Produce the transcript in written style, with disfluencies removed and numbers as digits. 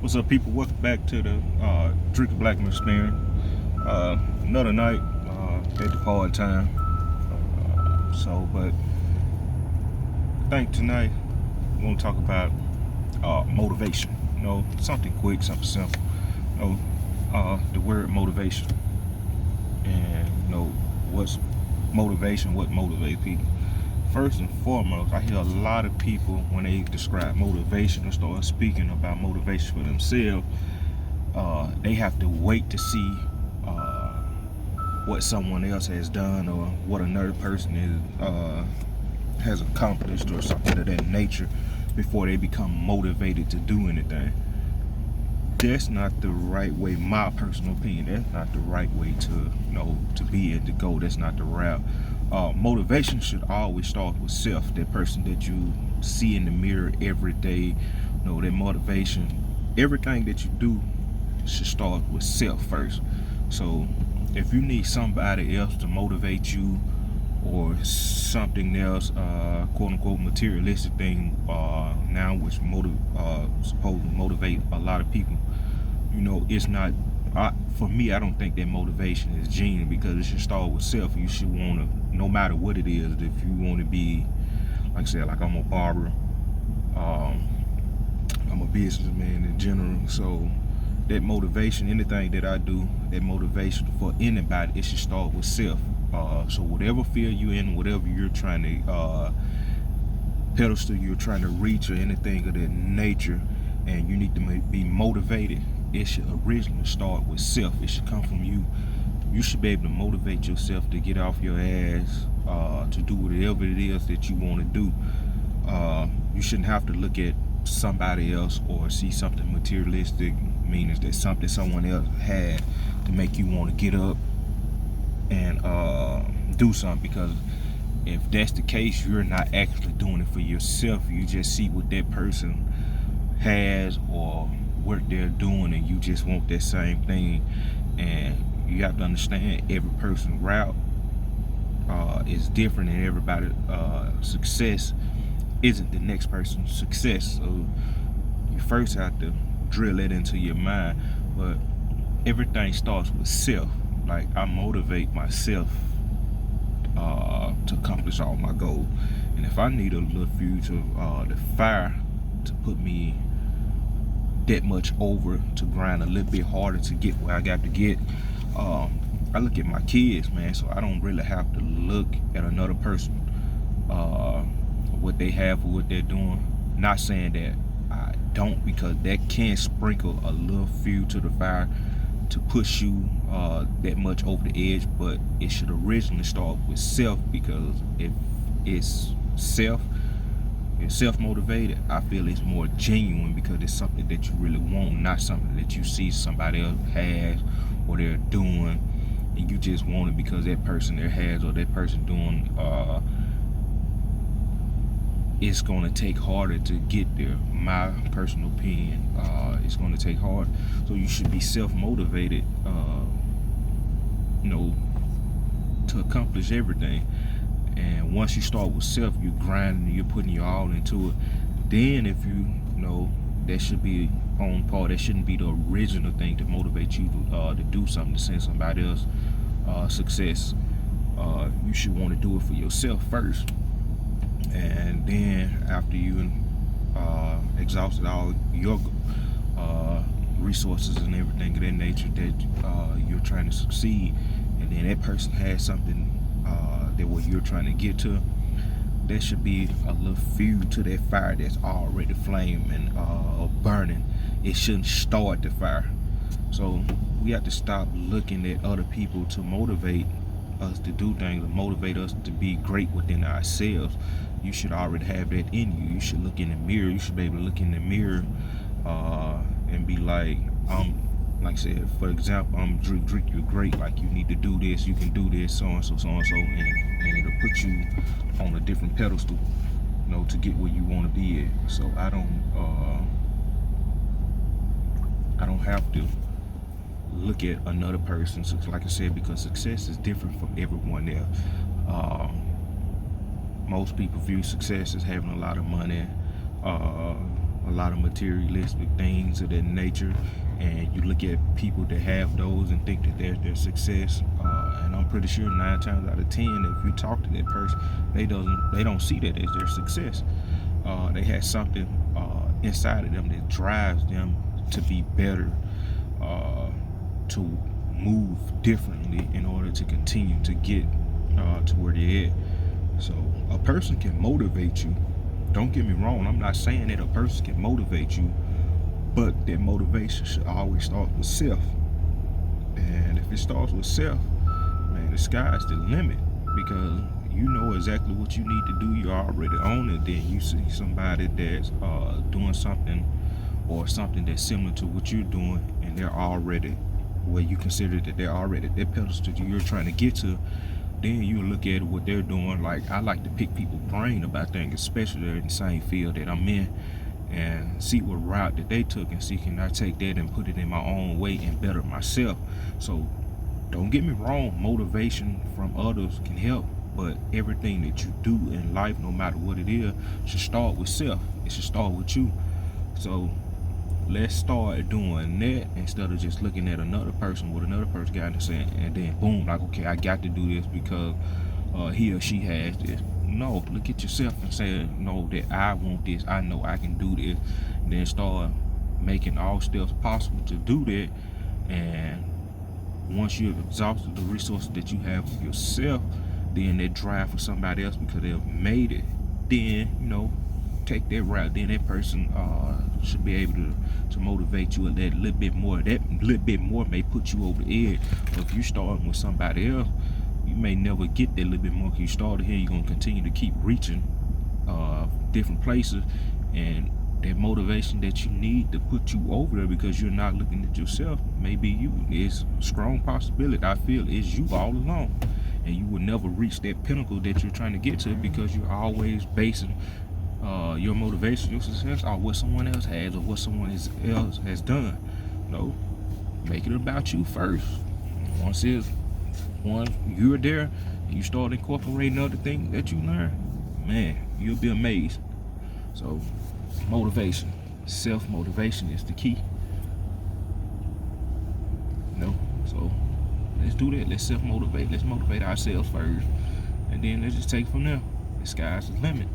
What's up, people? Welcome back to the Drinking Blackman Experience. Another night at the party time. But I think tonight we're gonna talk about motivation. Something quick, something simple. The word motivation, and what's motivation? What motivates people? First and foremost, I hear a lot of people when they describe motivation or start speaking about motivation for themselves. They have to wait to see what someone else has done or what another person has accomplished or something of that nature before they become motivated to do anything. That's not the right way, my personal opinion. That's not the right way to be and to go. That's not the route. Motivation should always start with self. That person that you see in the mirror every day, that motivation. Everything that you do should start with self first. So if you need somebody else to motivate you or something else, quote unquote materialistic thing now which supposed to motivate a lot of people, it's not. For me, I don't think that motivation is genuine, because it should start with self. You should want to, no matter what it is, if you want to be, like I said, like I'm a barber, I'm a businessman in general, so that motivation, anything that I do, that motivation for anybody, it should start with self. So whatever field you're in, whatever you're trying to pedestal you're trying to reach, or anything of that nature, and you need to be motivated, it should originally start with self. It should come from you. You should be able to motivate yourself to get off your ass, to do whatever it is that you want to do. You shouldn't have to look at somebody else or see something materialistic, meaning that something someone else had, to make you want to get up and do something. Because if that's the case, you're not actually doing it for yourself. You just see what that person has or what they're doing, and you just want that same thing. And you have to understand, every person's route is different, and everybody's success isn't the next person's success. So you first have to drill it into your mind. But everything starts with self. Like, I motivate myself to accomplish all my goals. And if I need a little fuel to the fire to put me that much over, to grind a little bit harder to get where I got to get, I look at my kids, man. So I don't really have to look at another person, what they have or what they're doing. Not saying that I don't, because that can sprinkle a little fuel to the fire to push you that much over the edge. But it should originally start with self, because if it's self-motivated, I feel it's more genuine, because it's something that you really want, not something that you see somebody else has or they're doing, and you just want it because that person there has, or that person doing. It's going to take harder to get there. My personal opinion, it's going to take hard. So you should be self-motivated, to accomplish everything. And once you start with self, you're grinding, you're putting your all into it. Then if that should be on par. That shouldn't be the original thing to motivate you to do something, to send somebody else success. You should want to do it for yourself first. And then after you exhausted all your resources and everything of that nature, that you're trying to succeed, and then that person has something that what you're trying to get to, there should be a little fuel to that fire that's already flaming or burning. It shouldn't start the fire. So we have to stop looking at other people to motivate us to do things, or motivate us to be great within ourselves. You should already have that in you. You should look in the mirror. You should be able to look in the mirror and be like I said, for example, I'm Drake, you're great. Like, you need to do this, you can do this, so and so, and it'll put you on a different pedestal, to get where you want to be at. So I don't have to look at another person, like I said, because success is different from everyone else. Most people view success as having a lot of money, a lot of materialistic things of that nature, and you look at people that have those and think that they're their success, and I'm pretty sure 9 times out of 10, if you talk to that person, they don't see that as their success. They had something inside of them that drives them to be better, to move differently in order to continue to get to where they're at. So a person can motivate you. Don't get me wrong, I'm not saying that a person can motivate you, but that motivation should always start with self. And if it starts with self, man, the sky's the limit, because you know exactly what you need to do. You're already on it. Then you see somebody that's doing something or something that's similar to what you're doing, and they're already where you consider that they're already that pedestal you're trying to get to. Then you look at what they're doing. Like, I like to pick people's brain about things, especially they're in the same field that I'm in, and see what route that they took, and see can I take that and put it in my own way and better myself. So don't get me wrong, motivation from others can help, but everything that you do in life, no matter what it is, should start with self. It should start with you. So let's start doing that instead of just looking at another person, what another person got and saying, and then boom, like, okay, I got to do this because he or she has this. No, look at yourself and say, no, that I want this, I know I can do this. And then start making all steps possible to do that. And once you've exhausted the resources that you have for yourself, then that drive for somebody else because they've made it, then, you know, take that route. Then that person should be able to motivate you a little bit more. That little bit more may put you over the edge. But if you start with somebody else, you may never get that little bit more. Because you started here, you're going to continue to keep reaching different places, and that motivation that you need to put you over there because you're not looking at yourself, maybe you. It's a strong possibility, I feel, is you all along, and you will never reach that pinnacle that you're trying to get to because you're always basing your motivation, your success, on what someone else has or what someone else has done. No, make it about you first. Once you're there and you start incorporating other things that you learn, man, you'll be amazed. So motivation, self-motivation is the key. So let's do that. Let's self-motivate. Let's motivate ourselves first, and then let's just take it from there. The sky's the limit.